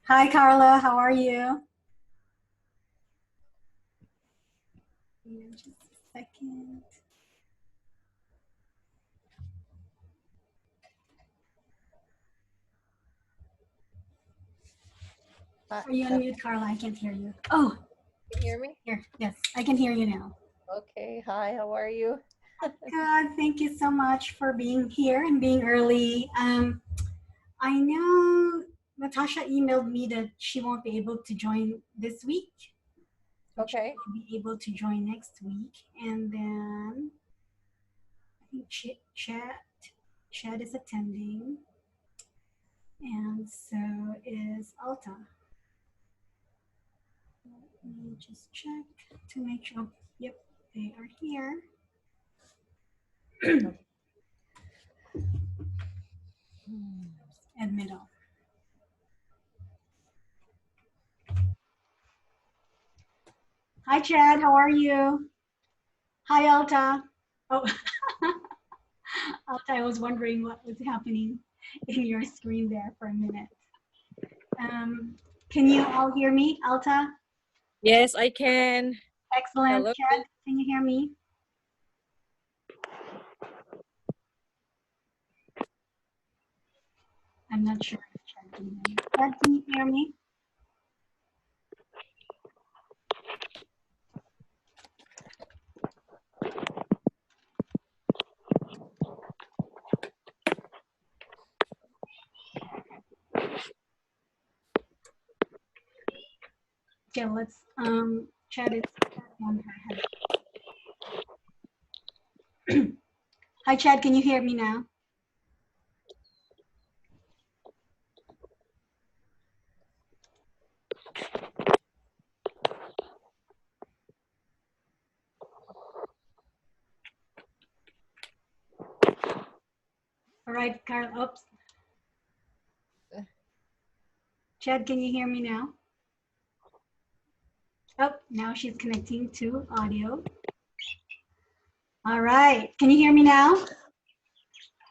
Hi, Carla. How are you? Just a second. Are you on mute, Carla? I can't hear you. Oh, Can you hear me? here. Yes, I can hear you now. Okay. Hi, how are you? Good. Thank you so much for being here and being early. I know Natasha emailed me that she won't be able to join this week. Okay. She'll be able to join next week. And then I think Chad is attending. And so is Alta. Let me just check to make sure. Yep, they are here. Admit all. Hi, Chad. How are you? Hi, Alta. Oh, Alta, I was wondering what was happening in your screen there for a minute. Can you all hear me, Alta? Yes, I can. Excellent. Hello. Chad, can you hear me? I'm not sure if Chad can hear me. Chad, can you hear me? Okay, let's, Chad is on her head. Hi, Chad, can you hear me now? All right, Carl, oops. Chad, can you hear me now? Oh, now she's connecting to audio. All right, can you hear me now?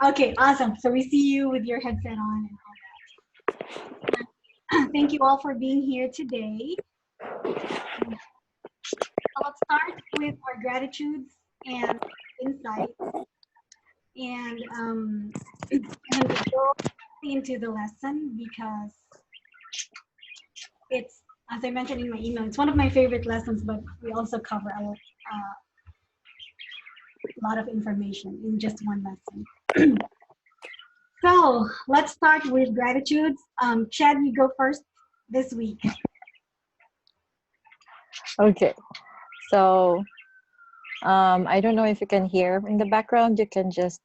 Okay, awesome. So we see you with your headset on and all that. Thank you all for being here today. Let's start with our gratitudes and insights, and then we go into the lesson because it's, as I mentioned in my email, it's one of my favorite lessons, but we also cover a lot of information in just one lesson. So let's start with gratitudes. Chad, you go first this week. Okay. So I don't know if you can hear in the background. You can just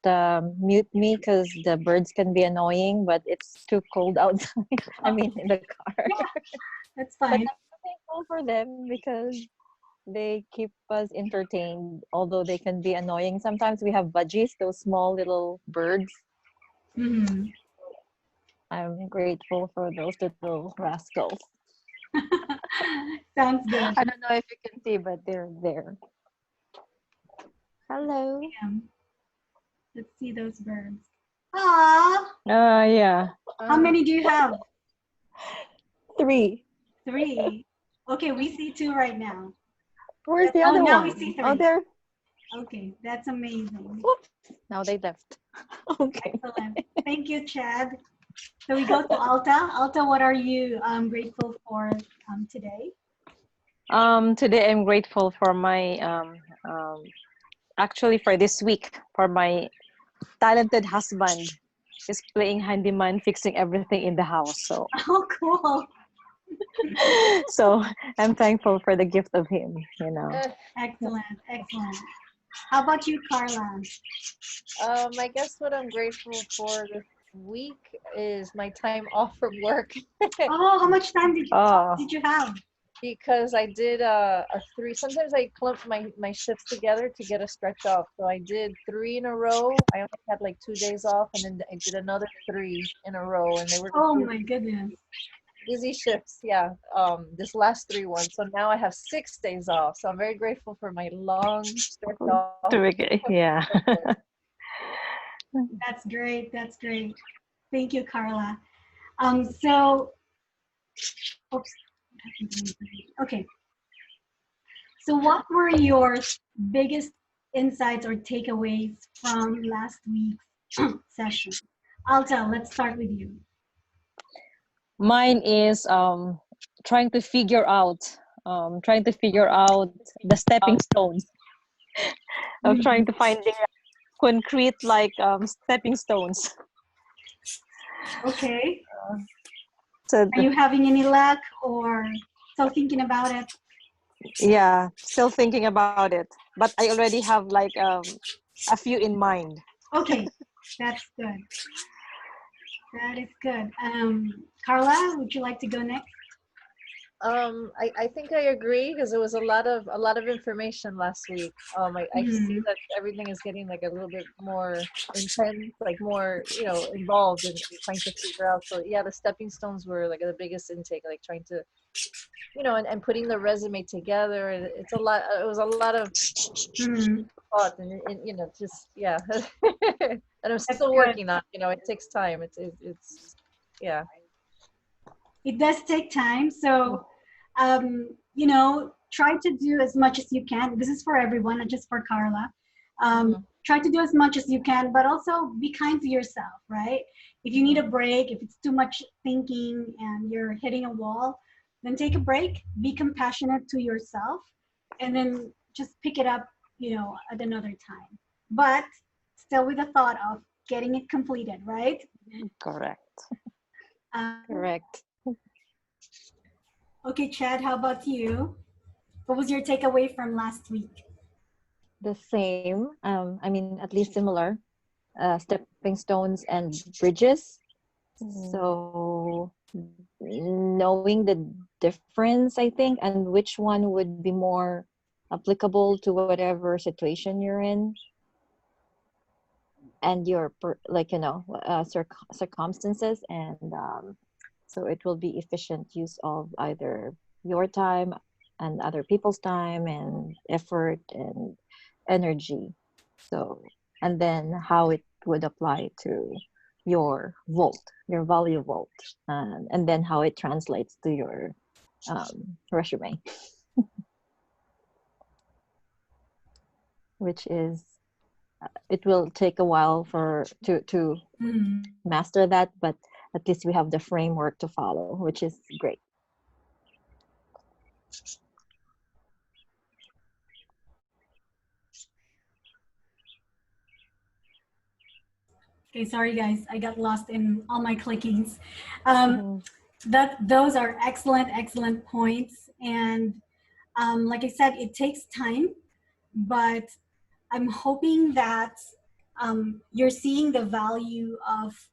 mute me because the birds can be annoying, but it's too cold outside. I mean, in the car. Yeah, that's But fine. I'm thankful for them because they keep us entertained, although they can be annoying. Sometimes we have budgies, those small little birds. Mm-hmm. I'm grateful for those little rascals. Sounds good. I don't know if you can see, but they're there. Hello. Let's see those birds. Ah, Yeah. how many do you have? 3. 3. Okay, we see 2 right now. Where's the other now one? we see 3. Oh, there. Okay, that's amazing. Whoops. Now they left. Okay. Excellent. Thank you, Chad. So we go to Alta. Alta, what are you grateful for today? Today I'm grateful for my actually for this week for my talented husband. He's playing handyman, fixing everything in the house. So Oh, cool. so I'm thankful for the gift of him, you know. Excellent, excellent. How about you, Carla? I guess what I'm grateful for this week is my time off from work Oh, how much time did you have? because I did a 3. Sometimes I clump my shifts together to get a stretch off. So I did 3 in a row. I only had like 2 days off, and then I did another 3 in a row, and they were Oh really my goodness. busy shifts. Yeah. This last 3 ones. So now I have 6 days off. So I'm very grateful for my long stretch off. Yeah. That's great. That's great. Thank you, Carla. So Oops. Okay. So what were your biggest insights or takeaways from last week's session? Alta, let's start with you. Mine is trying to figure out the stepping stones of trying to find the concrete like stepping stones. Okay. So Are you having any luck or still thinking about it? yeah, still thinking about it, but I already have like a few in mind. Okay, that's good. That is good. Carla, would you like to go next? I think I agree because it was a lot of information last week. I see that everything is getting like a little bit more intense, like more, involved in trying to figure out. So yeah, the stepping stones were like the biggest intake, like trying to, and putting the resume together. And it's a lot. It was a lot of thought and just yeah. And I'm That's still good. working on. It takes time. It's yeah. It does take time. So, try to do as much as you can. This is for everyone, not just for Carla. Try to do as much as you can, but also be kind to yourself, right? If you need a break, if it's too much thinking and you're hitting a wall, then take a break. Be compassionate to yourself, and then just pick it up, at another time. But still with the thought of getting it completed, right? Correct. Um, Correct. Okay, Chad, how about you? What was your takeaway from last week? The same. I mean, at least similar. Stepping stones and bridges. So knowing the difference, I think, and which one would be more applicable to whatever situation you're in and your circumstances, and so it will be efficient use of either your time and other people's time and effort and energy. So, and then how it would apply to your value vault, and then how it translates to your resume, which is it will take a while for to master that, but at least we have the framework to follow, which is great. Okay, sorry guys, I got lost in all my clickings. Mhm. Those are excellent points, and like I said, it takes time, but I'm hoping that you're seeing the value of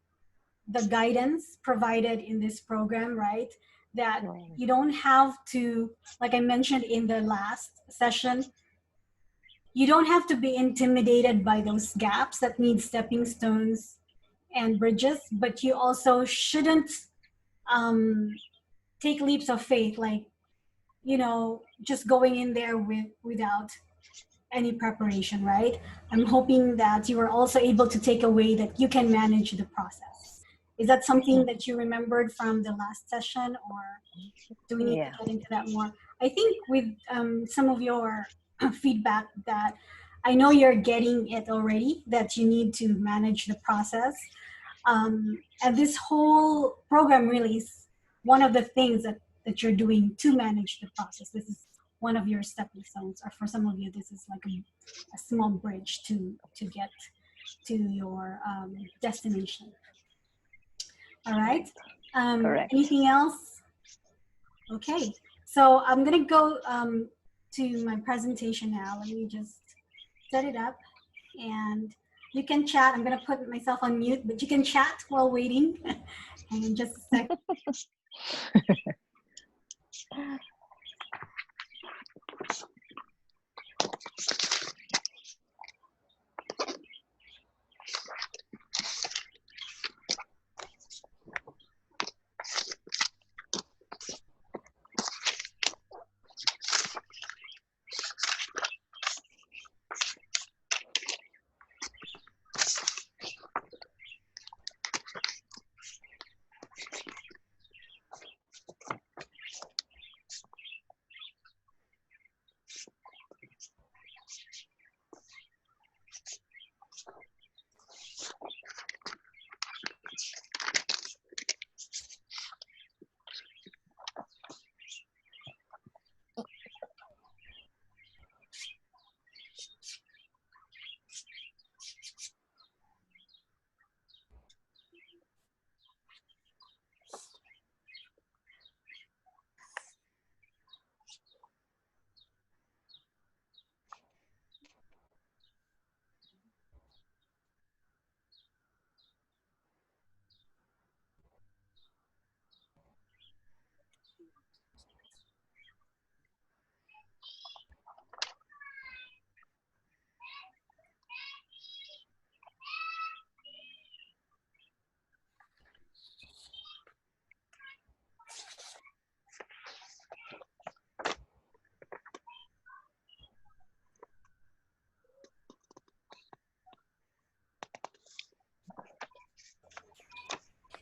the guidance provided in this program, right? That Right. you don't have to, like I mentioned in the last session, you don't have to be intimidated by those gaps that need stepping stones and bridges, but you also shouldn't um, take leaps of faith, like just going in there without any preparation, right? I'm hoping that you are also able to take away that you can manage the process. Is that something that you remembered from the last session, or do we need to Yeah. get into that more? I think with some of your feedback that I know you're getting it already, that you need to manage the process. And this whole program really is one of the things that you're doing to manage the process. This is one of your stepping stones, or for some of you, this is like a small bridge to get to your destination. All right. Correct. Anything else? Okay. So I'm gonna go to my presentation now. Let me just set it up, and you can chat. I'm gonna put myself on mute, but you can chat while waiting. Hang on just a second.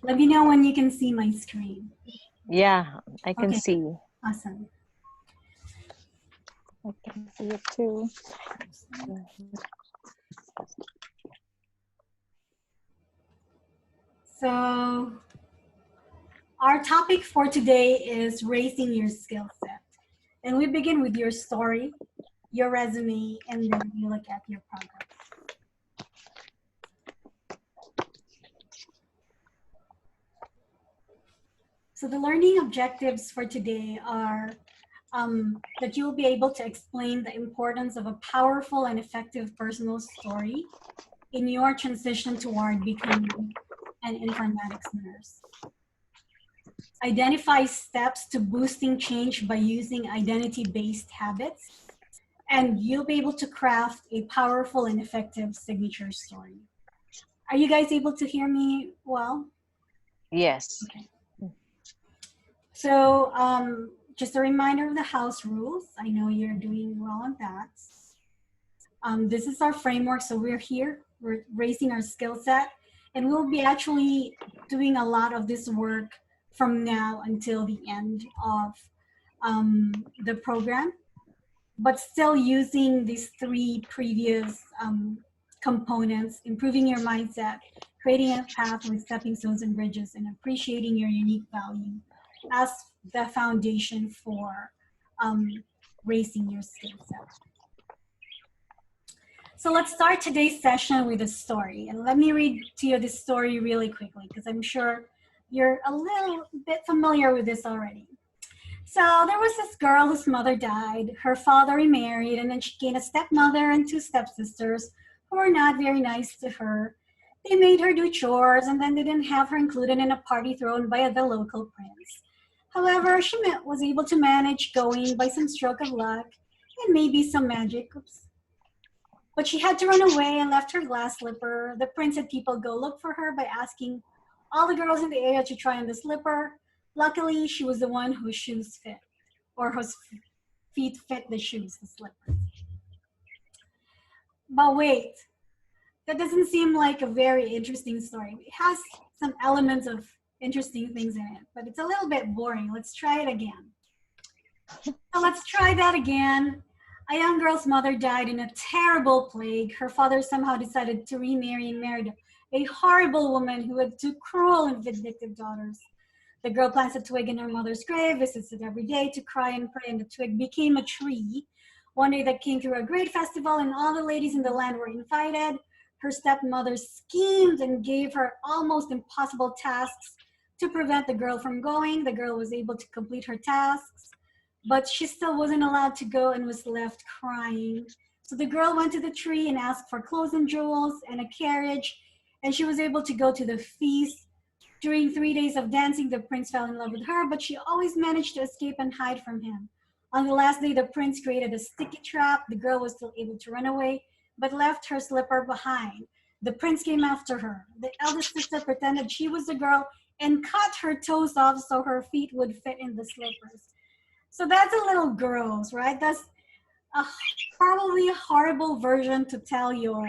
Let me know when you can see my screen. Yeah, I can Okay, see. awesome. I can see it too. So our topic for today is raising your skill set. And we begin with your story, your resume, and then we look at your progress. So the learning objectives for today are that you'll be able to explain the importance of a powerful and effective personal story in your transition toward becoming an informatics nurse. Identify steps to boosting change by using identity-based habits, and you'll be able to craft a powerful and effective signature story. Are you guys able to hear me well? Yes. Okay. So just a reminder of the house rules. I know you're doing well on that. This is our framework. So we're raising our skill set, and we'll be actually doing a lot of this work from now until the end of the program, but still using these three previous components: improving your mindset, creating a path with stepping stones and bridges, and appreciating your unique value as the foundation for raising your skill set. So let's start today's session with a story. And let me read to you this story really quickly, because I'm sure you're a little bit familiar with this already. So there was this girl whose mother died, her father remarried, and then she gained a stepmother and two stepsisters who were not very nice to her. They made her do chores, and then they didn't have her included in a party thrown by the local prince. However, she was able to manage going by some stroke of luck and maybe some magic. Oops. But she had to run away and left her glass slipper. The prince had people go look for her by asking all the girls in the area to try on the slipper. Luckily, she was the one whose shoes fit, or whose feet fit the shoes, the slippers. But wait, that doesn't seem like a very interesting story. It has some elements of interesting things in it, but it's a little bit boring. Let's try it again. So let's try that again. A young girl's mother died in a terrible plague. Her father somehow decided to remarry and married a horrible woman who had two cruel and vindictive daughters. The girl plants a twig in her mother's grave, visits it every day to cry and pray, and the twig became a tree. One day they came through a great festival, and all the ladies in the land were invited. Her stepmother schemed and gave her almost impossible tasks to prevent the girl from going. The girl was able to complete her tasks, but she still wasn't allowed to go and was left crying. So the girl went to the tree and asked for clothes and jewels and a carriage, and she was able to go to the feast. During 3 days of dancing, the prince fell in love with her, but she always managed to escape and hide from him. On the last day, the prince created a sticky trap. The girl was still able to run away, but left her slipper behind. The prince came after her. The eldest sister pretended she was the girl and cut her toes off so her feet would fit in the slippers. So that's a little gross, right? That's probably a horrible version to tell your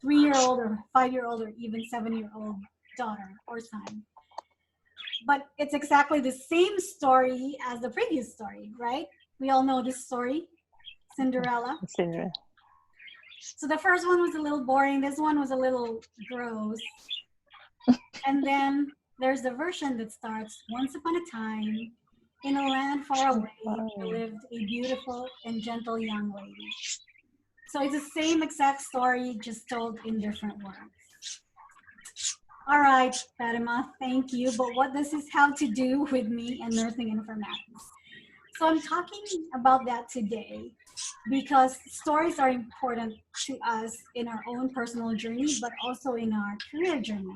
3-year-old or 5-year-old or even 7-year-old daughter or son. But it's exactly the same story as the previous story, right? We all know this story, Cinderella. Cinderella. So the first one was a little boring. This one was a little gross. And then there's the version that starts, once upon a time, in a land far away, there lived a beautiful and gentle young lady. So it's the same exact story, just told in different words. All right, Fatima, thank you. But what does this have to do with me and nursing informatics? So I'm talking about that today because stories are important to us in our own personal journey, but also in our career journey,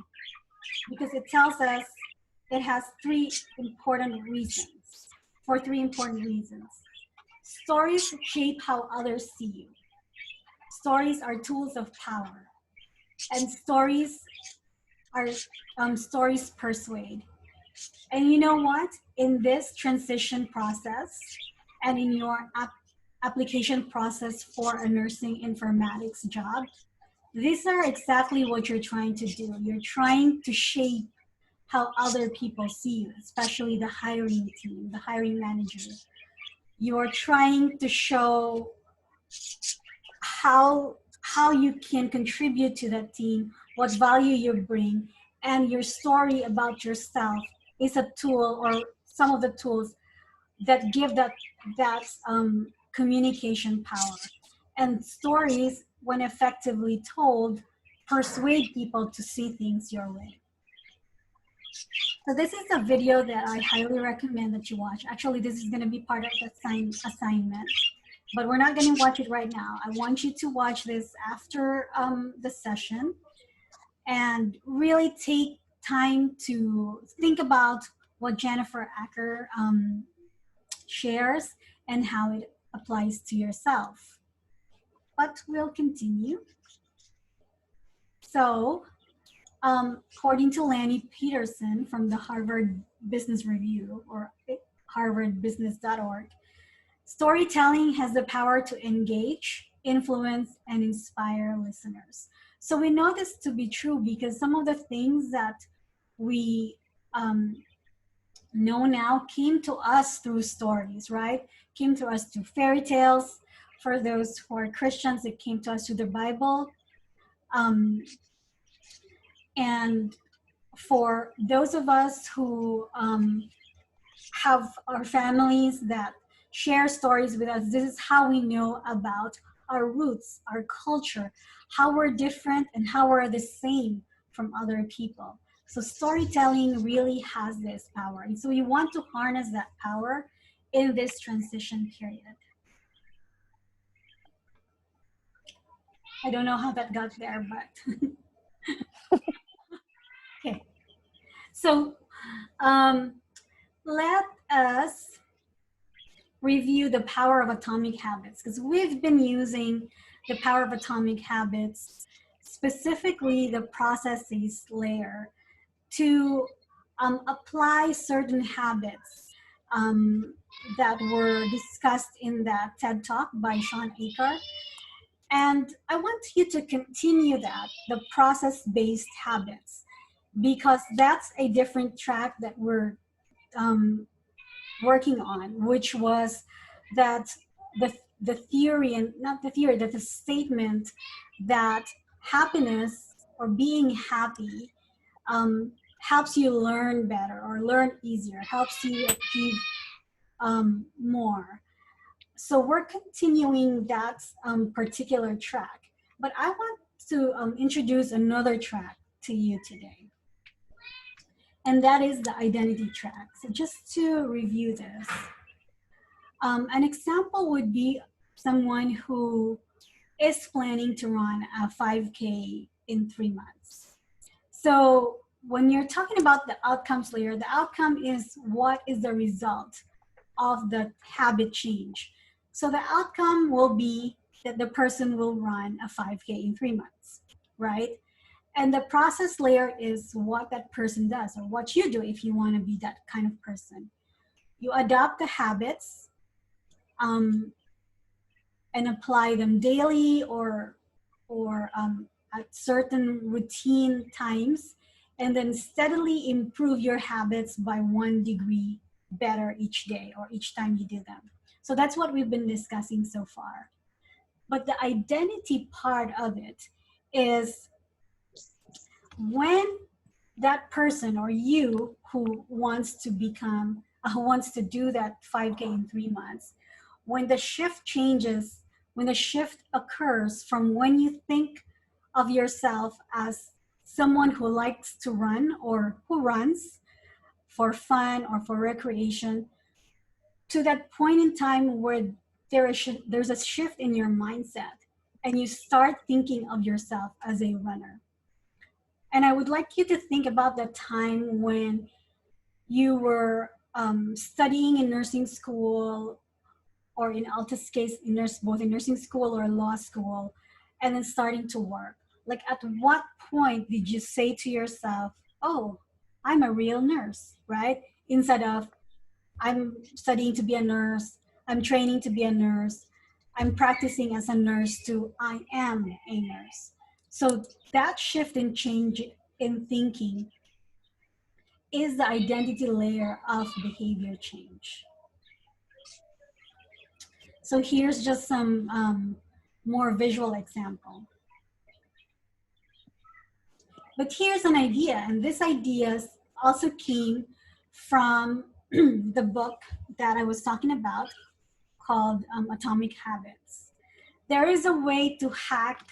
because it tells us it has three important reasons. Stories shape how others see you. Stories are tools of power, and stories persuade. And you know what? In this transition process and in your application process for a nursing informatics job, these are exactly what you're trying to do. You're trying to shape how other people see you, especially the hiring team, the hiring manager. You're trying to show how you can contribute to that team, what value you bring, and your story about yourself is a tool or some of the tools that give that communication power. And stories, when effectively told, persuade people to see things your way. So this is a video that I highly recommend that you watch. Actually, this is going to be part of the assignment, but we're not going to watch it right now. I want you to watch this after the session and really take time to think about what Jennifer Acker shares and how it applies to yourself. But we'll continue. So, according to Lanny Peterson from the Harvard Business Review or harvardbusiness.org, storytelling has the power to engage, influence, and inspire listeners. So we know this to be true because some of the things that we know now came to us through stories, right? Came to us through fairy tales. For those who are Christians, it came to us through the Bible. And for those of us who have our families that share stories with us, this is how we know about our roots, our culture, how we're different and how we're the same from other people. So storytelling really has this power. And so we want to harness that power in this transition period. I don't know how that got there, but okay. So let us review the power of atomic habits, because we've been using the power of atomic habits, specifically the processes layer, to apply certain habits that were discussed in that TED Talk by Sean Aker. And I want you to continue that, the process-based habits, because that's a different track that we're working on, which was that the theory, and not the theory, that the statement that happiness or being happy helps you learn better or learn easier, helps you achieve more. So we're continuing that particular track, but I want to introduce another track to you today. And that is the identity track. So just to review this, an example would be someone who is planning to run a 5K in 3 months. So when you're talking about the outcomes layer, the outcome is what is the result of the habit change. So the outcome will be that the person will run a 5K in 3 months, right? And the process layer is what that person does or what you do if you want to be that kind of person. You adopt the habits and apply them daily or at certain routine times, and then steadily improve your habits by 1 degree better each day or each time you do them. So that's what we've been discussing so far. But the identity part of it is when that person or you who wants to become, who wants to do that 5K in 3 months, when the shift changes, when the shift occurs from when you think of yourself as someone who likes to run or who runs for fun or for recreation, to that point in time where there's a shift in your mindset and you start thinking of yourself as a runner. And I would like you to think about the time when you were studying in nursing school, or in Alta's case, both in nursing school or law school, and then starting to work. Like, at what point did you say to yourself, oh, I'm a real nurse, right? Instead of, I'm studying to be a nurse, I'm training to be a nurse, I'm practicing as a nurse, to I am a nurse. So that shift in change in thinking is the identity layer of behavior change. So here's just some more visual example. But here's an idea, and this idea also came from the book that I was talking about called Atomic Habits. There is a way to hack,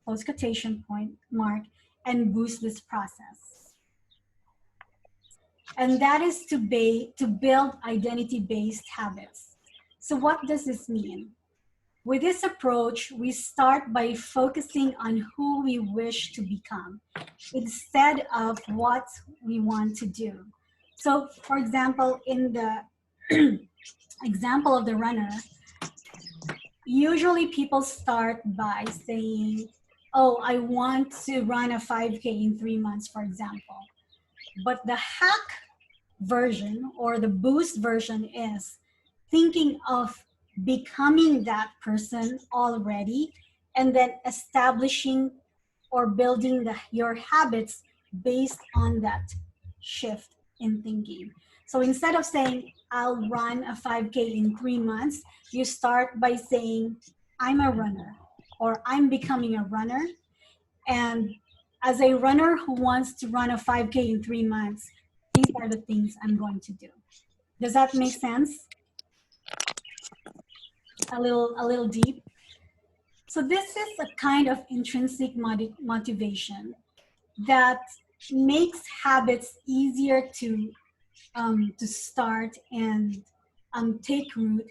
close quotation point, mark, and boost this process. And that is to build identity-based habits. So what does this mean? With this approach, we start by focusing on who we wish to become instead of what we want to do. So for example, in the example of the runner, usually people start by saying, oh, I want to run a 5K in 3 months, for example. But the hack version or the boost version is thinking of becoming that person already and then establishing or building your habits based on that shift in thinking. So instead of saying, I'll run a 5K in 3 months, you start by saying, I'm a runner or I'm becoming a runner. And as a runner who wants to run a 5K in 3 months, these are the things I'm going to do. Does that make sense? A little deep. So this is a kind of intrinsic motivation that makes habits easier to start and take root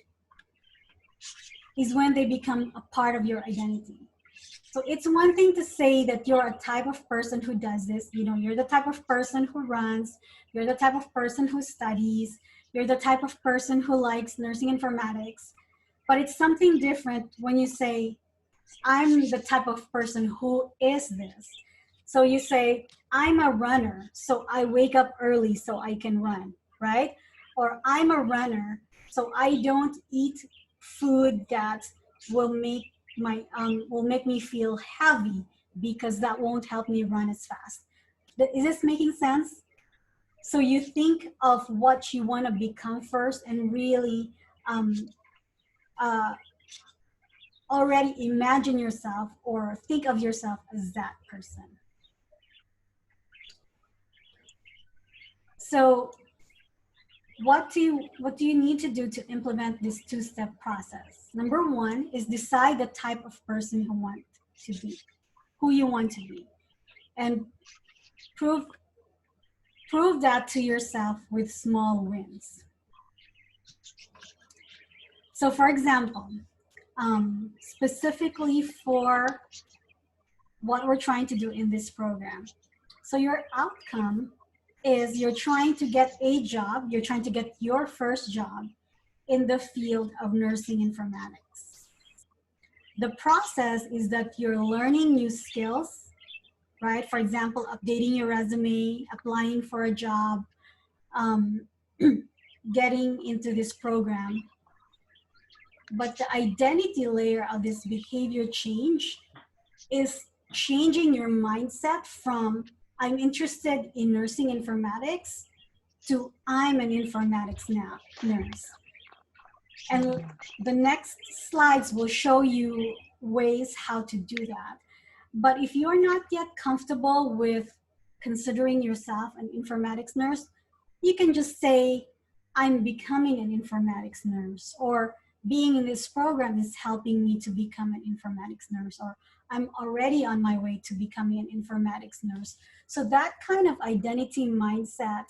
is when they become a part of your identity. So it's one thing to say that you're a type of person who does this. You know, you're the type of person who runs, you're the type of person who studies, you're the type of person who likes nursing informatics. But it's something different when you say, I'm the type of person who is this. So you say, I'm a runner, so I wake up early so I can run, right? Or I'm a runner, so I don't eat food that will make me feel heavy because that won't help me run as fast. Is this making sense? So you think of what you want to become first and really already imagine yourself or think of yourself as that person. So what do you need to do to implement this two-step process? Number one is decide the type of person who you want to be, and prove that to yourself with small wins. So for example, specifically for what we're trying to do in this program. So your outcome is you're trying to get a job, you're trying to get your first job in the field of nursing informatics. The process is that you're learning new skills, right? For example, updating your resume, applying for a job, getting into this program. But the identity layer of this behavior change is changing your mindset from I'm interested in nursing informatics to I'm an informatics nurse. And the next slides will show you ways how to do that. But if you're not yet comfortable with considering yourself an informatics nurse, you can just say, I'm becoming an informatics nurse, or being in this program is helping me to become an informatics nurse, or I'm already on my way to becoming an informatics nurse. So that kind of identity mindset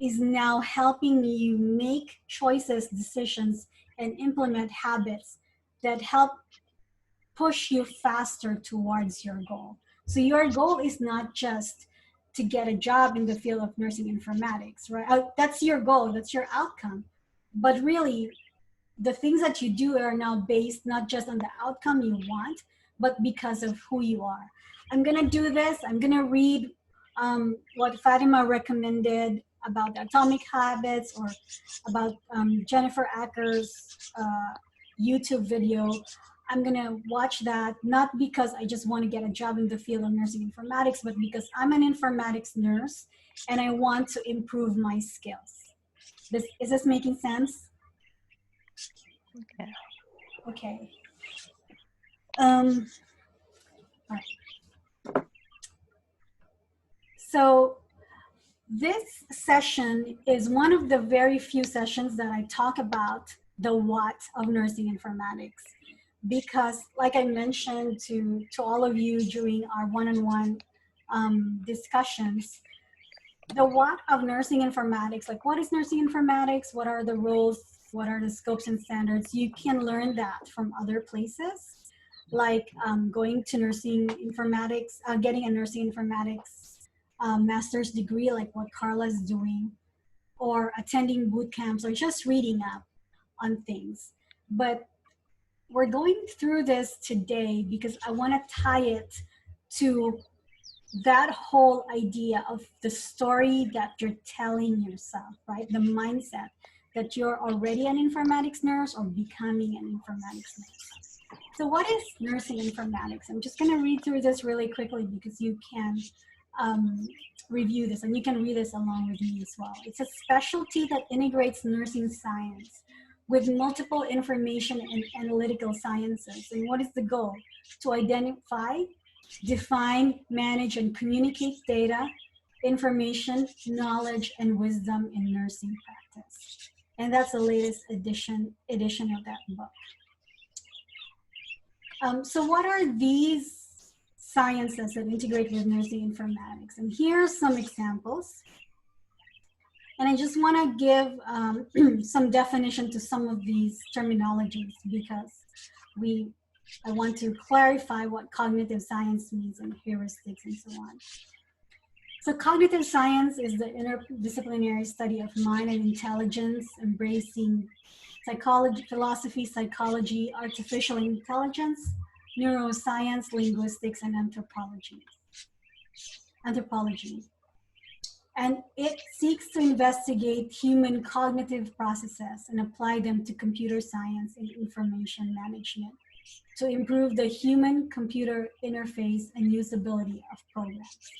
is now helping you make choices, decisions, and implement habits that help push you faster towards your goal. So your goal is not just to get a job in the field of nursing informatics, right? That's your goal, that's your outcome. But really, the things that you do are now based not just on the outcome you want, but because of who you are. I'm gonna do this, I'm gonna read what Fatima recommended about the atomic habits, or about Jennifer Acker's YouTube video. I'm gonna watch that, not because I just wanna get a job in the field of nursing informatics, but because I'm an informatics nurse and I want to improve my skills. Is this making sense? Yeah. Okay. All right. So this session is one of the very few sessions that I talk about the what of nursing informatics, because like I mentioned to all of you during our one-on-one discussions, the what of nursing informatics, like what is nursing informatics, what are the roles, what are the scopes and standards, you can learn that from other places, like going to nursing informatics, getting a nursing informatics master's degree, like what Carla's doing, or attending boot camps, or just reading up on things. But we're going through this today because I want to tie it to that whole idea of the story that you're telling yourself, right? The mindset that you're already an informatics nurse or becoming an informatics nurse. So what is nursing informatics? I'm just going to read through this really quickly because you can review this and you can read this along with me as well. It's a specialty that integrates nursing science with multiple information and analytical sciences. And what is the goal? To identify, define, manage, and communicate data, information, knowledge, and wisdom in nursing practice. And that's the latest edition of that book. So what are these sciences that integrate with nursing informatics? And here are some examples. And I just want to give some definition to some of these terminologies because I want to clarify what cognitive science means and heuristics and so on. So cognitive science is the interdisciplinary study of mind and intelligence, embracing psychology, philosophy, psychology, artificial intelligence, neuroscience, linguistics, and anthropology. And it seeks to investigate human cognitive processes and apply them to computer science and information management to improve the human-computer interface and usability of programs.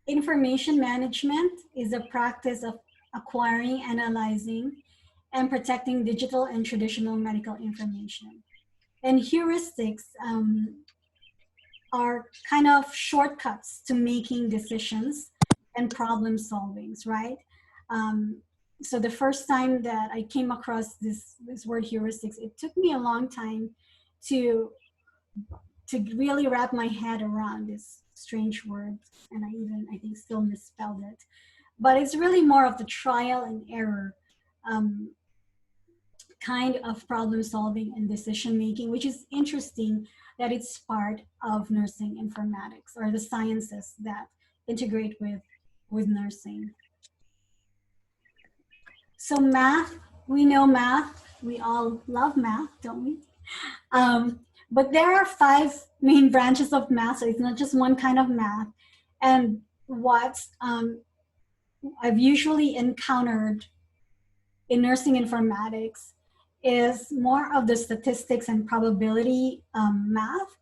Information management is a practice of acquiring, analyzing, and protecting digital and traditional medical information. And heuristics are kind of shortcuts to making decisions and problem solvings, right? So the first time that I came across this word heuristics, it took me a long time to really wrap my head around this strange word, and I think still misspelled it. But it's really more of the trial and error kind of problem solving and decision making, which is interesting that it's part of nursing informatics, or the sciences that integrate with nursing. So math, we know math. We all love math, don't we? But there are 5 main branches of math, so it's not just one kind of math. And what I've usually encountered in nursing informatics is more of the statistics and probability math.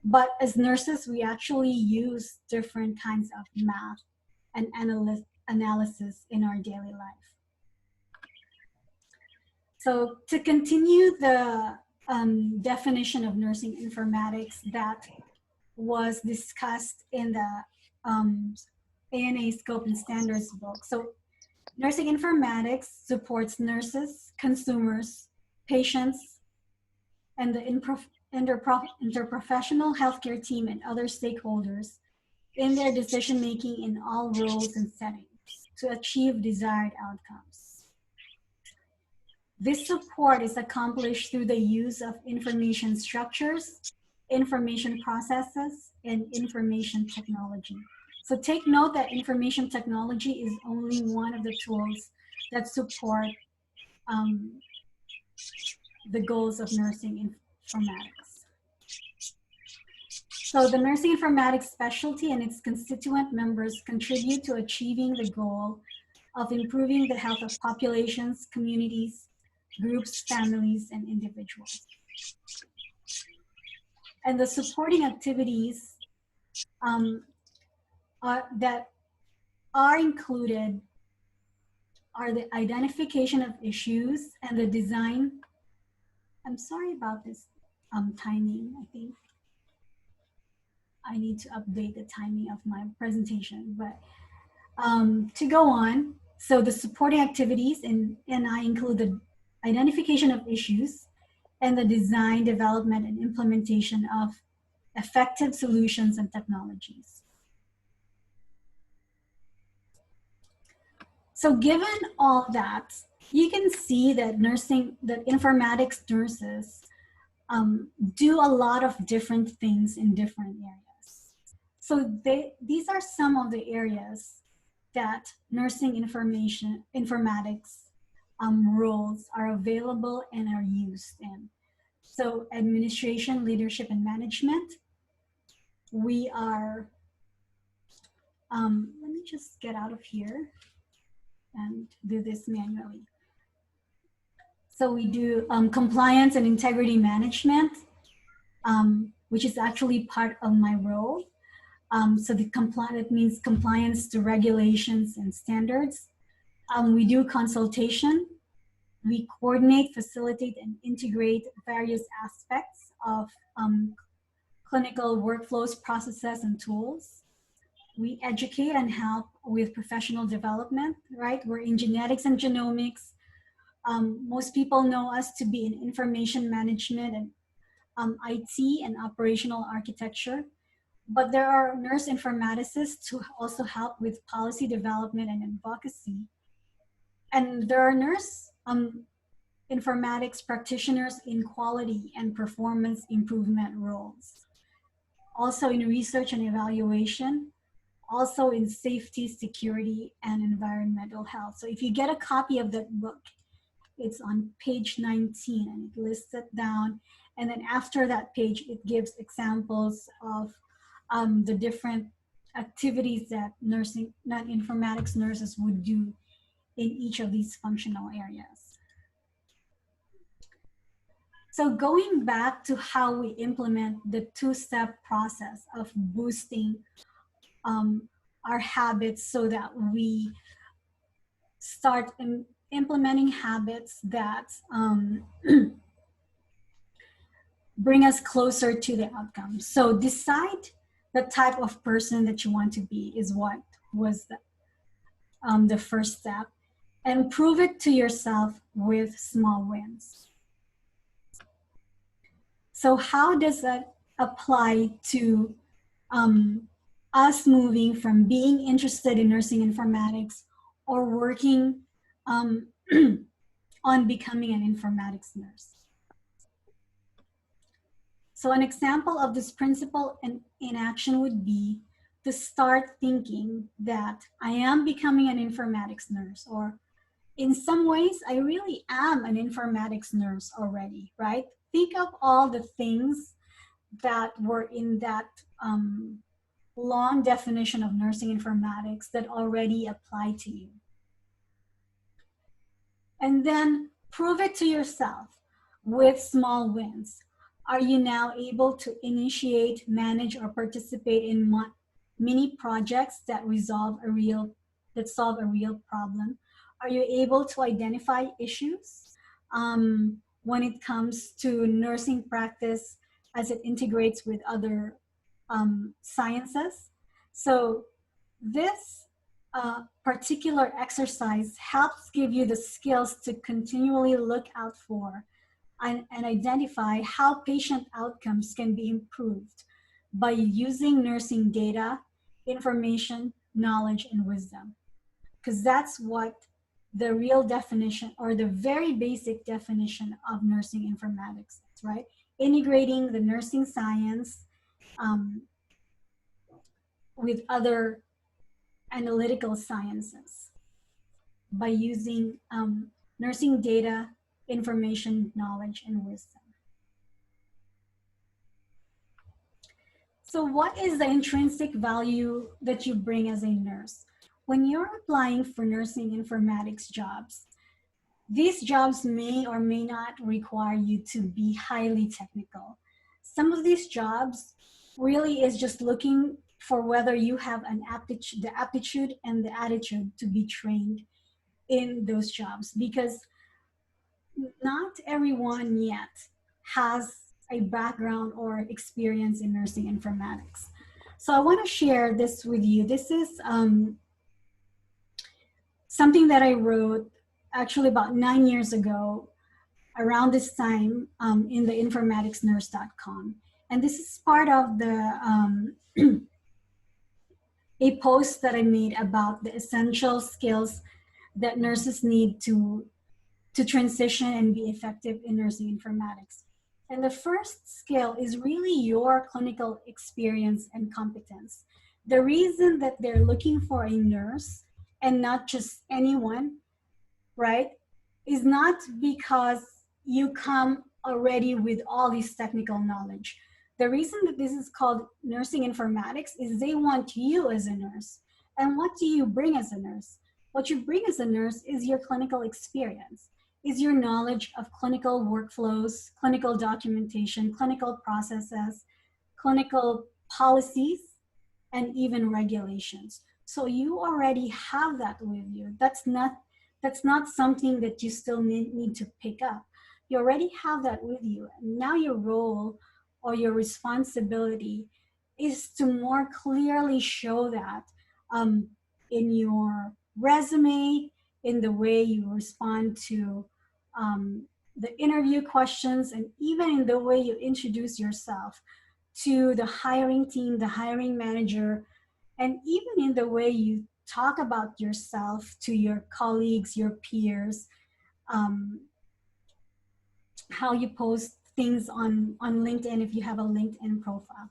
But as nurses, we actually use different kinds of math and analysis in our daily life. So to continue the definition of nursing informatics that was discussed in the ANA Scope and Standards book. So nursing informatics supports nurses, consumers, patients, and the interprofessional healthcare team and other stakeholders in their decision-making in all roles and settings to achieve desired outcomes. This support is accomplished through the use of information structures, information processes, and information technology. So take note that information technology is only one of the tools that support the goals of nursing informatics. So the nursing informatics specialty and its constituent members contribute to achieving the goal of improving the health of populations, communities, groups, families, and individuals. And the supporting activities that are included are the identification of issues and the design. I'm sorry about this timing. I think I need to update the timing of my presentation, but to go on, so the supporting activities and I include the identification of issues and the design, development, and implementation of effective solutions and technologies. So given all that, you can see that that informatics nurses do a lot of different things in different areas. So these are some of the areas that nursing informatics roles are available and are used in. So administration, leadership, and management. We are, let me just get out of here and do this manually. So we do compliance and integrity management, which is actually part of my role. So it means compliance to regulations and standards. We do consultation. We coordinate, facilitate, and integrate various aspects of clinical workflows, processes, and tools. We educate and help with professional development, right? We're in genetics and genomics. Most people know us to be in information management and IT and operational architecture. But there are nurse informaticists who also help with policy development and advocacy. And there are nurse informatics practitioners in quality and performance improvement roles. Also in research and evaluation, also in safety, security, and environmental health. So if you get a copy of that book, it's on page 19 and it lists it down. And then after that page, it gives examples of the different activities that informatics nurses would do in each of these functional areas. So going back to how we implement the two-step process of boosting our habits so that we start implementing habits that bring us closer to the outcome. So decide the type of person that you want to be is what was the first step, and prove it to yourself with small wins. So how does that apply to us moving from being interested in nursing informatics or working on becoming an informatics nurse? So an example of this principle in action would be to start thinking that I am becoming an informatics nurse, or in some ways, I really am an informatics nurse already, right? Think of all the things that were in that long definition of nursing informatics that already apply to you. And then prove it to yourself with small wins. Are you now able to initiate, manage, or participate in mini projects that solve a real problem? Are you able to identify issues when it comes to nursing practice as it integrates with other sciences? So this particular exercise helps give you the skills to continually look out for and identify how patient outcomes can be improved by using nursing data, information, knowledge, and wisdom. Because that's what the real definition, or the very basic definition of nursing informatics is, right? Integrating the nursing science with other analytical sciences by using nursing data, information, knowledge, and wisdom. So what is the intrinsic value that you bring as a nurse? When you're applying for nursing informatics jobs, these jobs may or may not require you to be highly technical. Some of these jobs really is just looking for whether you have an aptitude, the aptitude and the attitude to be trained in those jobs, because not everyone yet has a background or experience in nursing informatics. So I want to share this with you. This is something that I wrote actually about 9 years ago around this time in the informaticsnurse.com. And this is part of the a post that I made about the essential skills that nurses need to transition and be effective in nursing informatics. And the first skill is really your clinical experience and competence. The reason that they're looking for a nurse and not just anyone, right, is not because you come already with all this technical knowledge. The reason that this is called nursing informatics is they want you as a nurse. And what do you bring as a nurse? What you bring as a nurse is your clinical experience, is your knowledge of clinical workflows, clinical documentation, clinical processes, clinical policies, and even regulations. So you already have that with you. That's not something that you still need to pick up. You already have that with you. And now your role or your responsibility is to more clearly show that in your resume, in the way you respond to the interview questions, and even in the way you introduce yourself to the hiring team, the hiring manager, and even in the way you talk about yourself to your colleagues, your peers, um, how you post things on LinkedIn if you have a LinkedIn profile,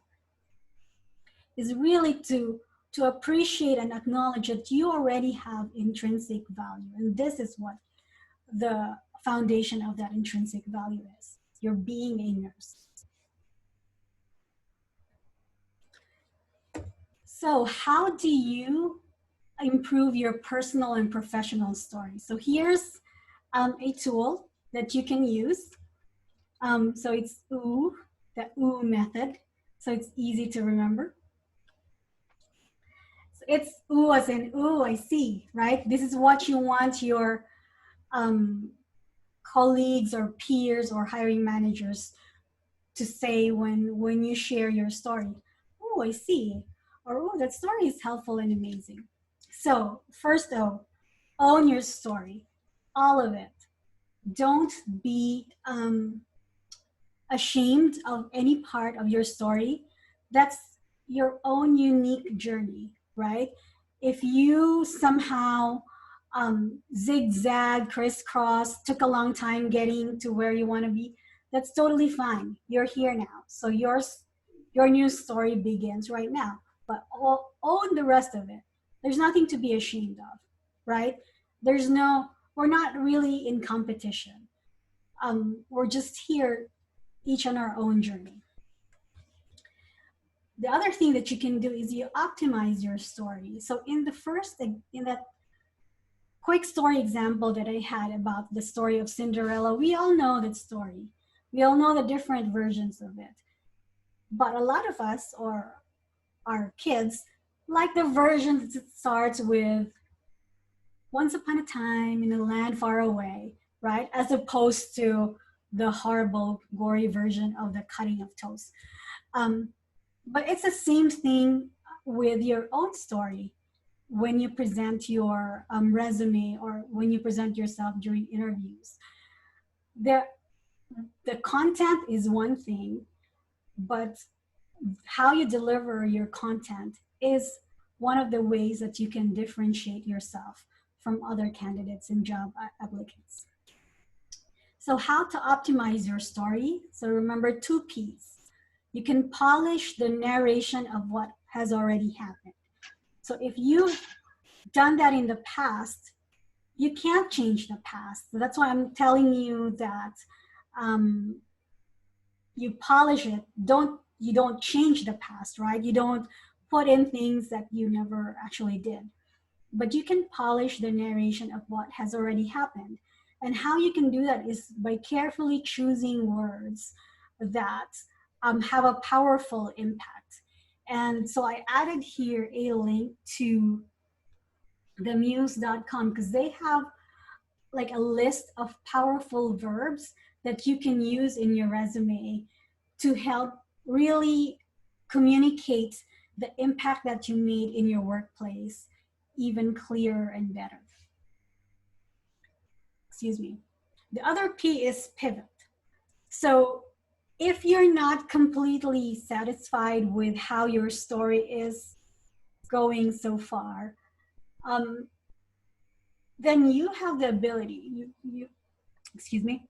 is really to appreciate and acknowledge that you already have intrinsic value. And this is what the foundation of that intrinsic value is. You're being a nurse. So how do you improve your personal and professional story? So here's a tool that you can use. So it's OO, the OO method. So it's easy to remember. So it's OO as in, ooh, I see, right? This is what you want your colleagues or peers or hiring managers to say when you share your story. Oh, I see. Or, oh, that story is helpful and amazing. So first though, own your story, all of it. Don't be ashamed of any part of your story. That's your own unique journey, right? If you somehow zigzag, crisscross, took a long time getting to where you want to be, that's totally fine. You're here now. So your new story begins right now. But own the rest of it. There's nothing to be ashamed of, right? We're not really in competition. We're just here each on our own journey. The other thing that you can do is you optimize your story. So in that quick story example that I had about the story of Cinderella, we all know that story. We all know the different versions of it. But a lot of us, or our kids, like the version that starts with once upon a time in a land far away, right? As opposed to the horrible, gory version of the cutting of toast. But it's the same thing with your own story when you present your resume or when you present yourself during interviews. The content is one thing, but how you deliver your content is one of the ways that you can differentiate yourself from other candidates and job applicants. So how to optimize your story? So remember 2 P's. You can polish the narration of what has already happened. So if you've done that in the past, you can't change the past. So that's why I'm telling you that you polish it. You don't change the past, right? You don't put in things that you never actually did. But you can polish the narration of what has already happened. And how you can do that is by carefully choosing words that have a powerful impact. And so I added here a link to themuse.com because they have like a list of powerful verbs that you can use in your resume to help really communicate the impact that you made in your workplace even clearer and better. Excuse me. The other P is pivot. So if you're not completely satisfied with how your story is going so far, then you have the ability, excuse me,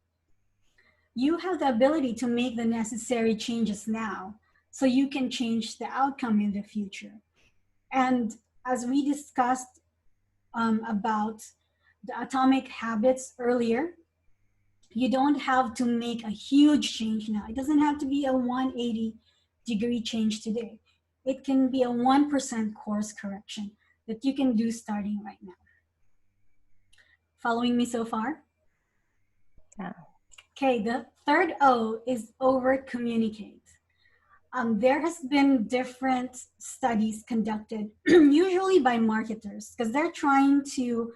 you have the ability to make the necessary changes now so you can change the outcome in the future. And as we discussed about the atomic habits earlier, you don't have to make a huge change now. It doesn't have to be a 180-degree change today. It can be a 1% course correction that you can do starting right now. Following me so far? Yeah. Okay, the third O is over communicate. There has been different studies conducted, usually by marketers, because they're trying to,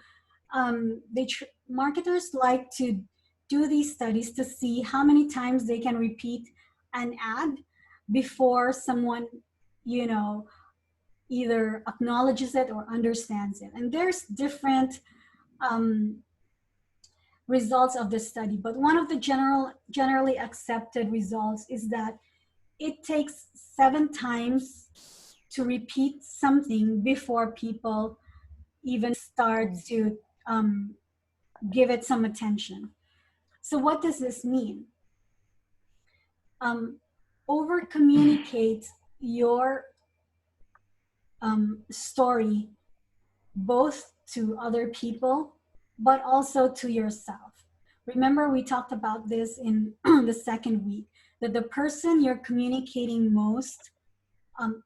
marketers like to do these studies to see how many times they can repeat an ad before someone, you know, either acknowledges it or understands it. And there's different results of the study, but one of the generally accepted results is that it takes 7 times to repeat something before people even start to give it some attention. So what does this mean? Over communicate your story both to other people, but also to yourself. Remember, we talked about this in the second week, that the person you're communicating most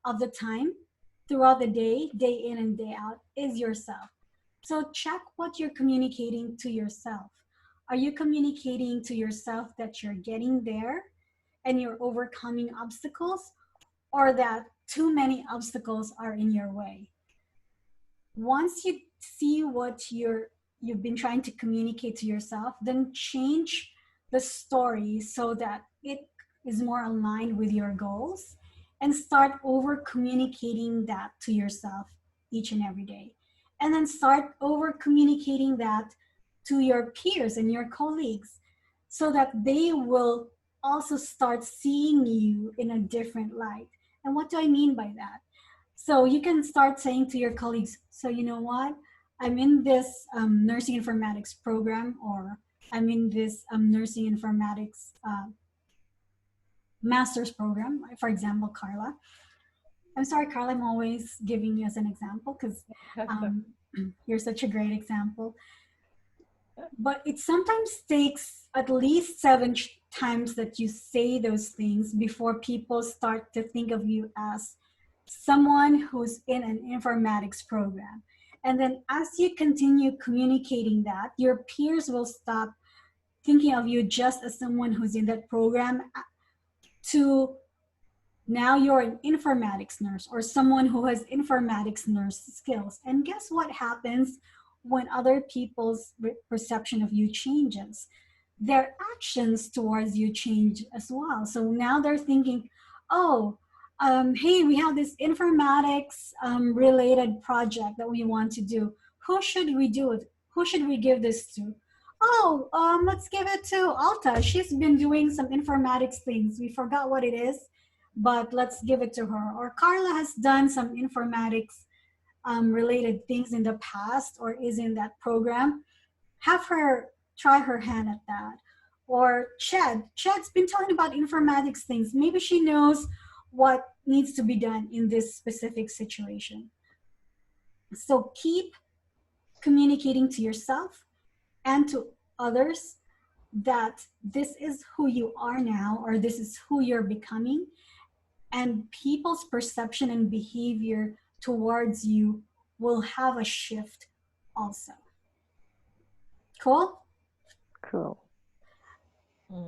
of the time throughout the day in and day out, is yourself. So check what you're communicating to yourself. Are you communicating to yourself that you're getting there and you're overcoming obstacles, or that too many obstacles are in your way? Once you see what you've been trying to communicate to yourself, then change the story so that it is more aligned with your goals, and start over communicating that to yourself each and every day. And then start over communicating that to your peers and your colleagues so that they will also start seeing you in a different light. And what do I mean by that? So you can start saying to your colleagues, so you know what? I'm in this nursing informatics program, or I'm in this nursing informatics master's program. For example, Carla. I'm sorry, Carla, I'm always giving you as an example because you're such a great example. But it sometimes takes at least 7 times that you say those things before people start to think of you as someone who's in an informatics program. And then as you continue communicating that, your peers will stop thinking of you just as someone who's in that program, to now you're an informatics nurse or someone who has informatics nurse skills. And guess what happens when other people's perception of you changes? Their actions towards you change as well. So now they're thinking, oh, hey, we have this informatics related project that we want to do. Who should we do it? Who should we give this to? Oh, let's give it to Alta. She's been doing some informatics things. We forgot what it is, but let's give it to her. Or Carla has done some informatics related things in the past, or is in that program. Have her try her hand at that. Or Chad's been talking about informatics things. Maybe she knows what needs to be done in this specific situation. So keep communicating to yourself and to others that this is who you are now, or this is who you're becoming, and people's perception and behavior towards you will have a shift also. Cool? Cool.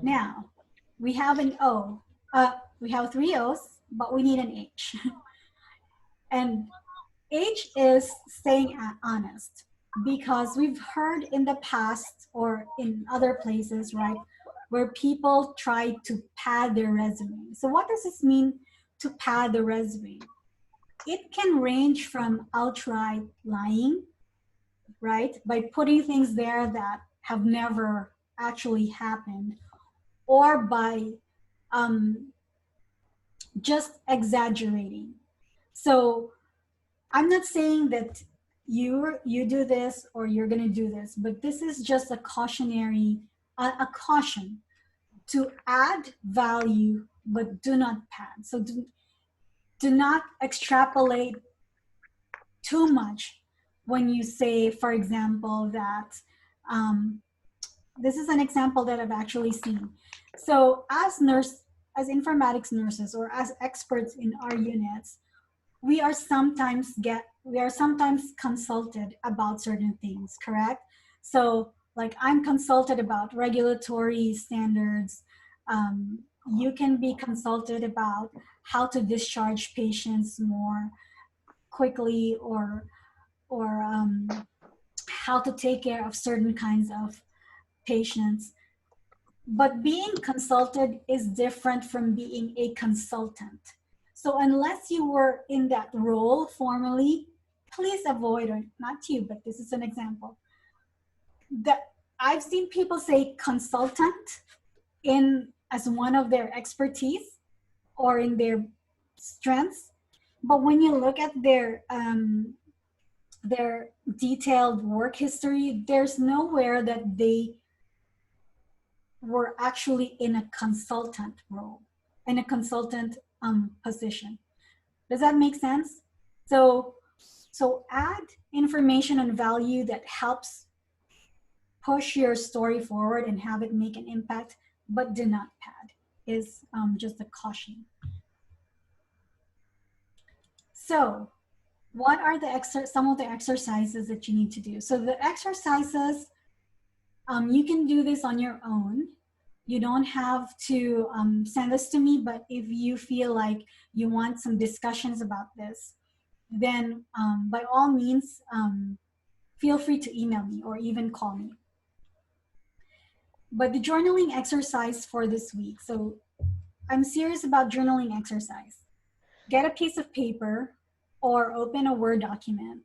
Now, we have an O. We have 3 O's, but we need an H. And H is staying honest, because we've heard in the past or in other places, right, where people try to pad their resume. So what does this mean, to pad the resume? It can range from outright lying, right, by putting things there that have never actually happened, or by um, just exaggerating. So I'm not saying that you do this or you're going to do this, but this is just a cautionary, a caution to add value, but do not pad. So do not extrapolate too much when you say, for example, that this is an example that I've actually seen. So as informatics nurses or as experts in our units, we are sometimes consulted about certain things, correct? So like I'm consulted about regulatory standards. You can be consulted about how to discharge patients more quickly, or how to take care of certain kinds of patients. But being consulted is different from being a consultant. So unless you were in that role formally, please avoid, or not you, but this is an example. That I've seen people say consultant in as one of their expertise or in their strengths, but when you look at their detailed work history, there's nowhere that they were actually in a consultant role, in a consultant position. Does that make sense? So, so add information and value that helps push your story forward and have it make an impact, but do not pad, is just a caution. So what are some of the exercises that you need to do? So the exercises, you can do this on your own. You don't have to send this to me, but if you feel like you want some discussions about this, then by all means, feel free to email me or even call me. But the journaling exercise for this week, so I'm serious about journaling exercise. Get a piece of paper or open a Word document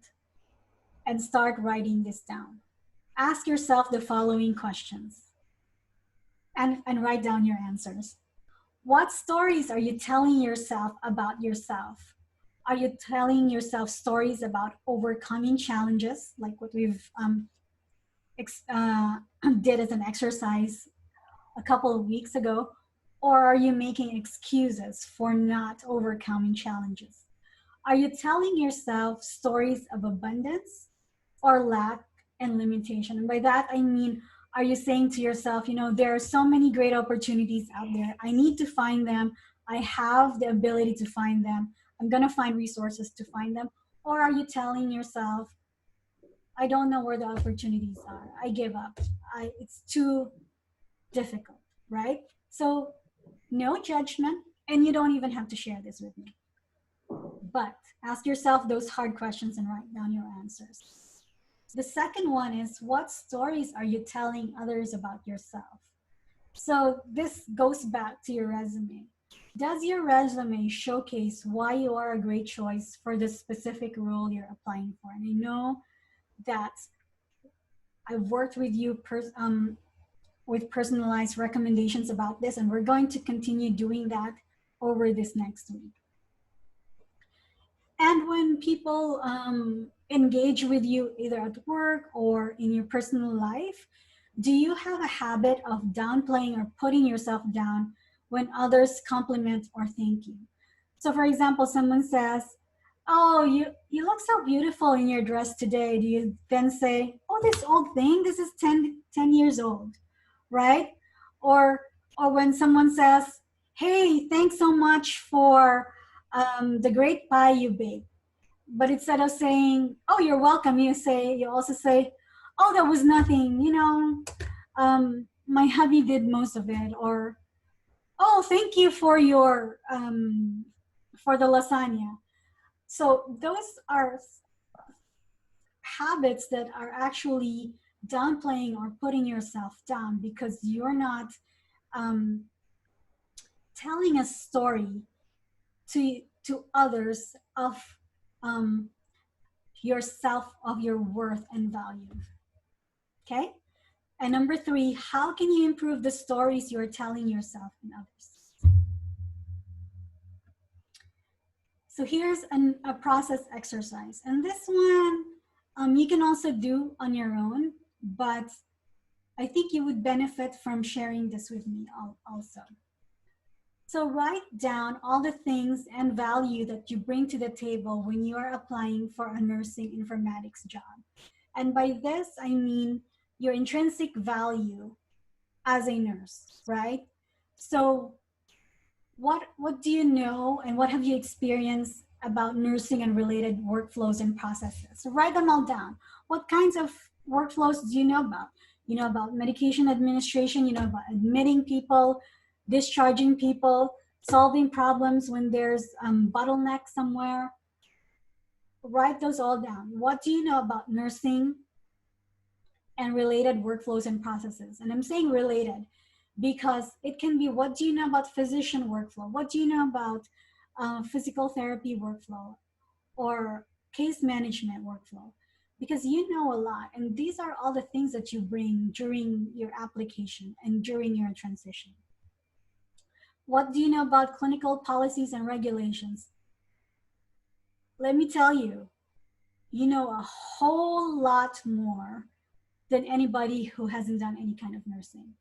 and start writing this down. Ask yourself the following questions and write down your answers. What stories are you telling yourself about yourself? Are you telling yourself stories about overcoming challenges, like what we've did as an exercise a couple of weeks ago? Or are you making excuses for not overcoming challenges? Are you telling yourself stories of abundance or lack and limitation? And by that, I mean, are you saying to yourself, you know, there are so many great opportunities out there. I need to find them. I have the ability to find them. I'm going to find resources to find them. Or are you telling yourself, I don't know where the opportunities are. I give up. It's too difficult, right? So no judgment, and you don't even have to share this with me. But ask yourself those hard questions and write down your answers. The second one is, what stories are you telling others about yourself? So this goes back to your resume. Does your resume showcase why you are a great choice for the specific role you're applying for? And I know that I've worked with you with personalized recommendations about this, and we're going to continue doing that over this next week. And when people engage with you either at work or in your personal life, do you have a habit of downplaying or putting yourself down when others compliment or thank you? So for example, someone says, oh, you look so beautiful in your dress today. Do you then say, oh, this old thing, this is 10 years old, right? Or when someone says, hey, thanks so much for the great pie you baked. But instead of saying, oh, you're welcome, you also say, oh, that was nothing, you know, my hubby did most of it. Or, oh, thank you for your, for the lasagna. So those are habits that are actually downplaying or putting yourself down because you're not um, telling a story to others of um, yourself, of your worth and value. Okay. And number three, how can you improve the stories you're telling yourself and others? So here's a process exercise. And this one you can also do on your own, but I think you would benefit from sharing this with me also. So write down all the things and value that you bring to the table when you are applying for a nursing informatics job. And by this, I mean your intrinsic value as a nurse, right? So what do you know and what have you experienced about nursing and related workflows and processes? So write them all down. What kinds of workflows do you know about? You know about medication administration, you know about admitting people, discharging people, solving problems when there's bottleneck somewhere. Write those all down. What do you know about nursing and related workflows and processes? And I'm saying related because it can be, what do you know about physician workflow? What do you know about physical therapy workflow or case management workflow? Because you know a lot, and these are all the things that you bring during your application and during your transition. What do you know about clinical policies and regulations? Let me tell you, you know a whole lot more than anybody who hasn't done any kind of nursing.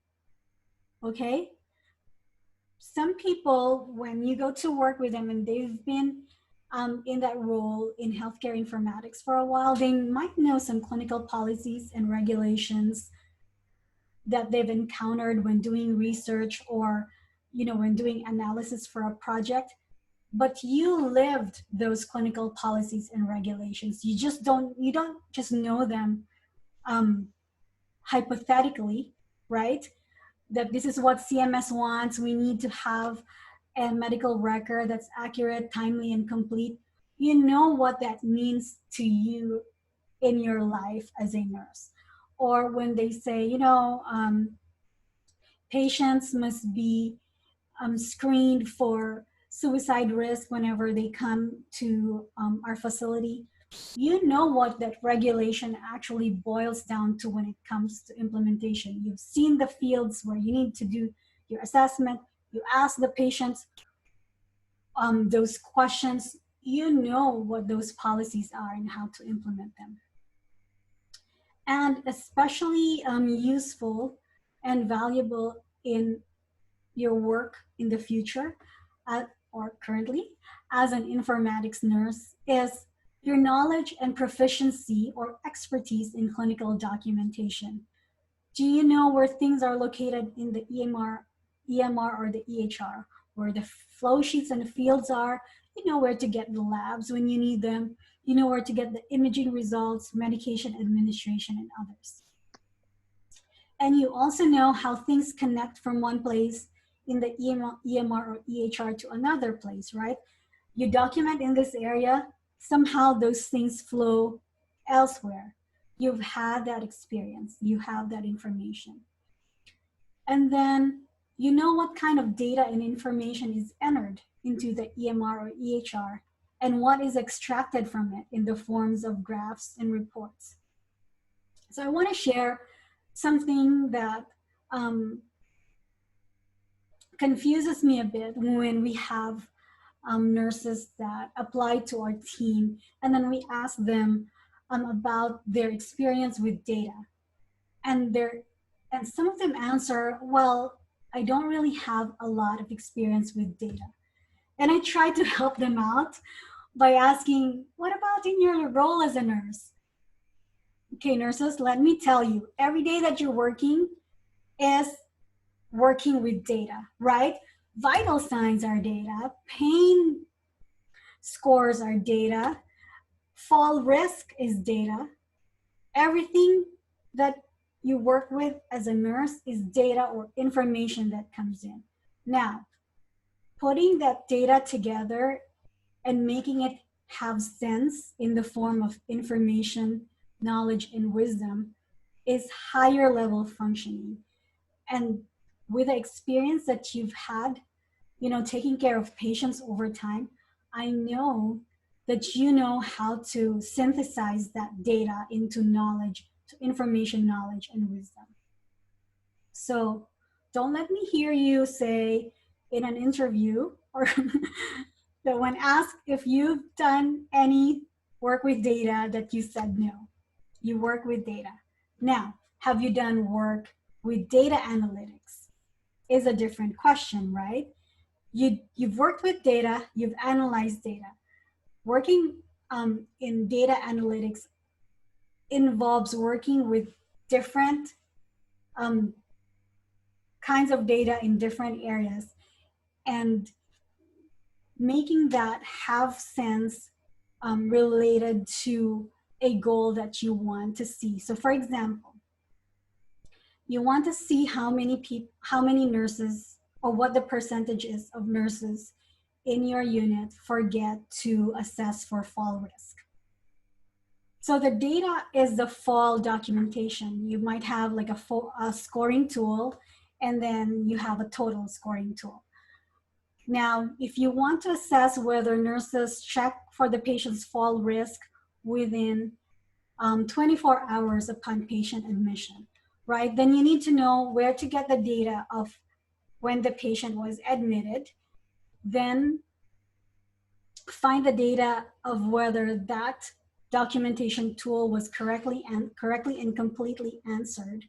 Okay? Some people, when you go to work with them and they've been in that role in healthcare informatics for a while, they might know some clinical policies and regulations that they've encountered when doing research or, you know, when doing analysis for a project. But you lived those clinical policies and regulations. You don't just know them hypothetically, right? That this is what CMS wants. We need to have a medical record that's accurate, timely, and complete. You know what that means to you in your life as a nurse. Or when they say, you know, patients must be screened for suicide risk whenever they come to our facility. You know what that regulation actually boils down to when it comes to implementation. You've seen the fields where you need to do your assessment. You ask the patients those questions. You know what those policies are and how to implement them. And especially useful and valuable in your work in the future or currently as an informatics nurse is your knowledge and proficiency or expertise in clinical documentation. Do you know where things are located in the EMR or the EHR, where the flow sheets and the fields are? You know where to get the labs when you need them. You know where to get the imaging results, medication administration, and others. And you also know how things connect from one place in the EMR or EHR to another place, right? You document in this area, somehow those things flow elsewhere. You've had that experience, you have that information. And then you know what kind of data and information is entered into the EMR or EHR and what is extracted from it in the forms of graphs and reports. So I want to share something that confuses me a bit when we have nurses that apply to our team and then we ask them about their experience with data, and some of them answer, well, I don't really have a lot of experience with data. And I try to help them out by asking, what about in your role as a nurse? Okay, nurses, let me tell you, every day that you're working is working with data, right? Vital signs are data, pain scores are data, fall risk is data. Everything that you work with as a nurse is data or information that comes in. Now, putting that data together and making it have sense in the form of information, knowledge, and wisdom is higher level functioning. And with the experience that you've had, you know, taking care of patients over time, I know that you know how to synthesize that data into knowledge, to information, knowledge, and wisdom. So don't let me hear you say in an interview or that when asked if you've done any work with data that you said no. You work with data. Now, have you done work with data analytics? Is a different question, right? You've worked with data, you've analyzed data. Working in data analytics involves working with different um, kinds of data in different areas and making that have sense related to a goal that you want to see. So for example, you want to see how many people, how many nurses, or what the percentage is of nurses in your unit forget to assess for fall risk. So the data is the fall documentation. You might have like a scoring tool, and then you have a total scoring tool. Now, if you want to assess whether nurses check for the patient's fall risk within 24 hours upon patient admission, right? Then you need to know where to get the data of when the patient was admitted, then find the data of whether that documentation tool was correctly and completely answered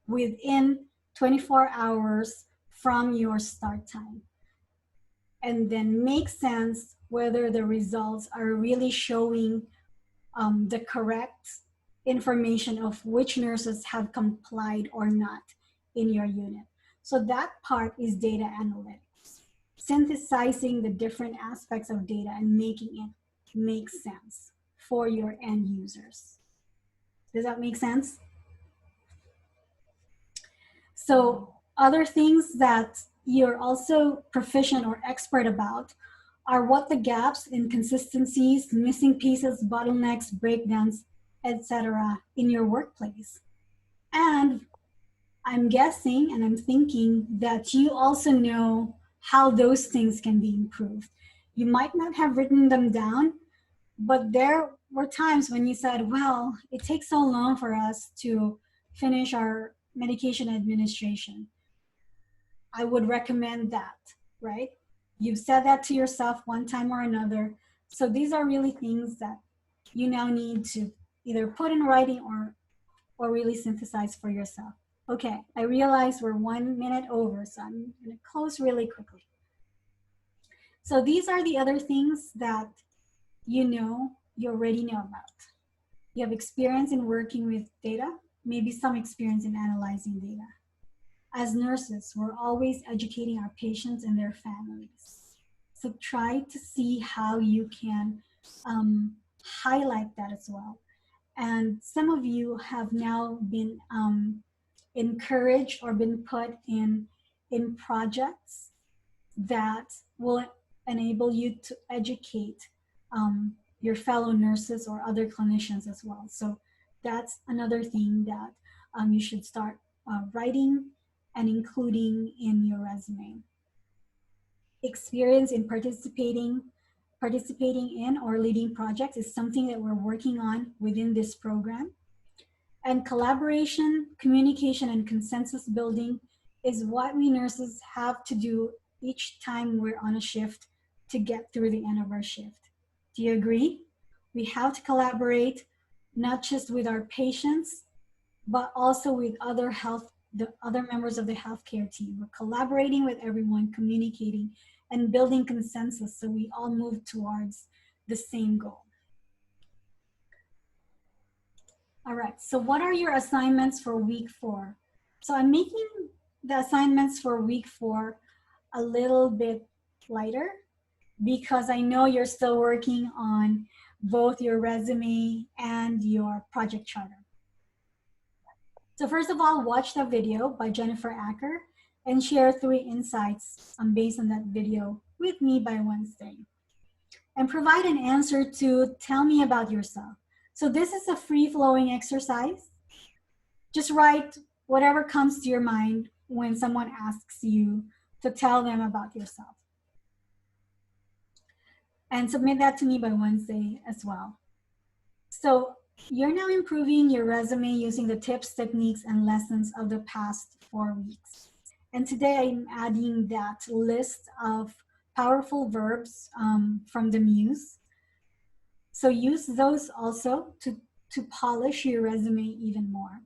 within 24 hours from your start time. And then make sense whether the results are really showing the correct information of which nurses have complied or not in your unit. So that part is data analytics, synthesizing the different aspects of data and making it make sense for your end users. Does that make sense? So other things that you're also proficient or expert about are what the gaps, inconsistencies, missing pieces, bottlenecks, breakdowns, etc. in your workplace. And I'm guessing and I'm thinking that you also know how those things can be improved. You might not have written them down, but there were times when you said, well, it takes so long for us to finish our medication administration. I would recommend that, right? You've said that to yourself one time or another. So these are really things that you now need to either put in writing or really synthesize for yourself. Okay, I realize we're 1 minute over, so I'm gonna close really quickly. So these are the other things that you already know about. You have experience in working with data, maybe some experience in analyzing data. As nurses, we're always educating our patients and their families. So try to see how you can highlight that as well. And some of you have now been encouraged or been put in projects that will enable you to educate your fellow nurses or other clinicians as well. So that's another thing that you should start writing and including in your resume. Experience in participating in or leading projects is something that we're working on within this program. And collaboration, communication, and consensus building is what we nurses have to do each time we're on a shift to get through the end of our shift. Do you agree? We have to collaborate, not just with our patients, but also with the other members of the healthcare team. We're collaborating with everyone, communicating, and building consensus so we all move towards the same goal. All right, so what are your assignments for week 4? So I'm making the assignments for week 4 a little bit lighter because I know you're still working on both your resume and your project charter. So first of all, watch the video by Jennifer Acker and share 3 insights based on that video with me by Wednesday. and provide an answer to tell me about yourself. So this is a free-flowing exercise. Just write whatever comes to your mind when someone asks you to tell them about yourself. And submit that to me by Wednesday as well. So you're now improving your resume using the tips, techniques, and lessons of the past 4 weeks. And today I'm adding that list of powerful verbs from the Muse. So use those also to polish your resume even more.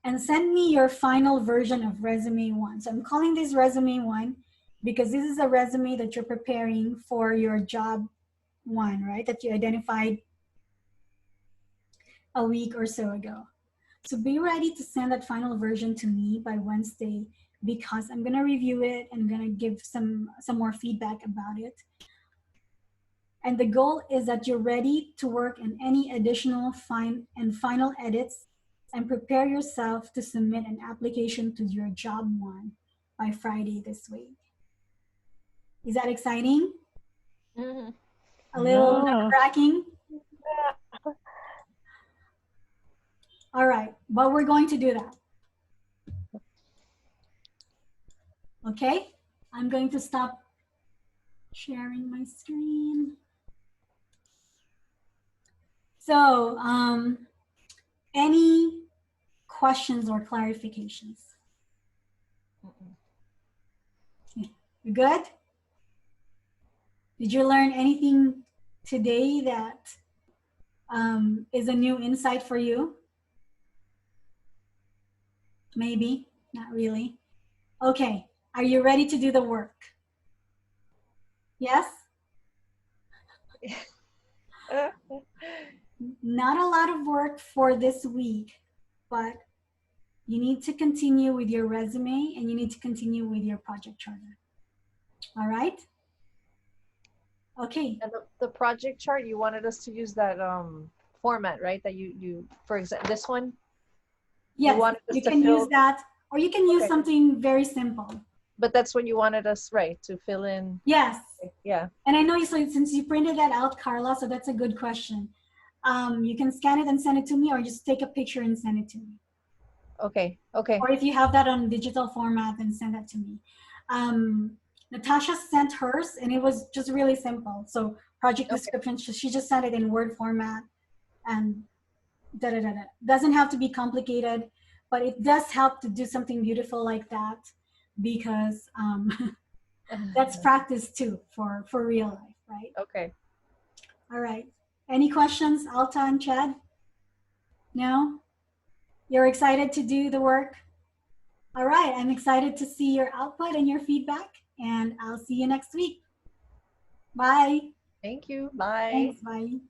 And send me your final version of resume 1. So I'm calling this resume 1 because this is a resume that you're preparing for your job 1, right? That you identified a week or so ago. So be ready to send that final version to me by Wednesday because I'm gonna review it and I'm gonna give some more feedback about it. And the goal is that you're ready to work on any additional final edits and prepare yourself to submit an application to your job 1 by Friday this week. Is that exciting? Mm-hmm. A little Yeah. nerve-wracking? All right, but we're going to do that. Okay, I'm going to stop sharing my screen. So, any questions or clarifications? You good? Did you learn anything today that is a new insight for you? Maybe, not really. Okay, are you ready to do the work? Yes? Not a lot of work for this week, but you need to continue with your resume and you need to continue with your project charter. All right? Okay. And the project chart, you wanted us to use that format, right? That you for example, this one. Yes, wanted us you to can fill- use that, or you can use Okay. something very simple. But that's when you wanted us, right, to fill in. Yes. Yeah. And I know you, so since you printed that out, Carla, so that's a good question. You can scan it and send it to me, or just take a picture and send it to me. Okay. Okay. Or if you have that on digital format, then send that to me. Natasha sent hers, and it was just really simple. So project description, she just sent it in Word format, and da-da-da-da. Doesn't have to be complicated, but it does help to do something beautiful like that because that's practice too for real life, right? Okay. All right. Any questions, Alta and Chad? No? You're excited to do the work? All right. I'm excited to see your output and your feedback, and I'll see you next week. Bye. Thank you. Bye. Thanks. Bye.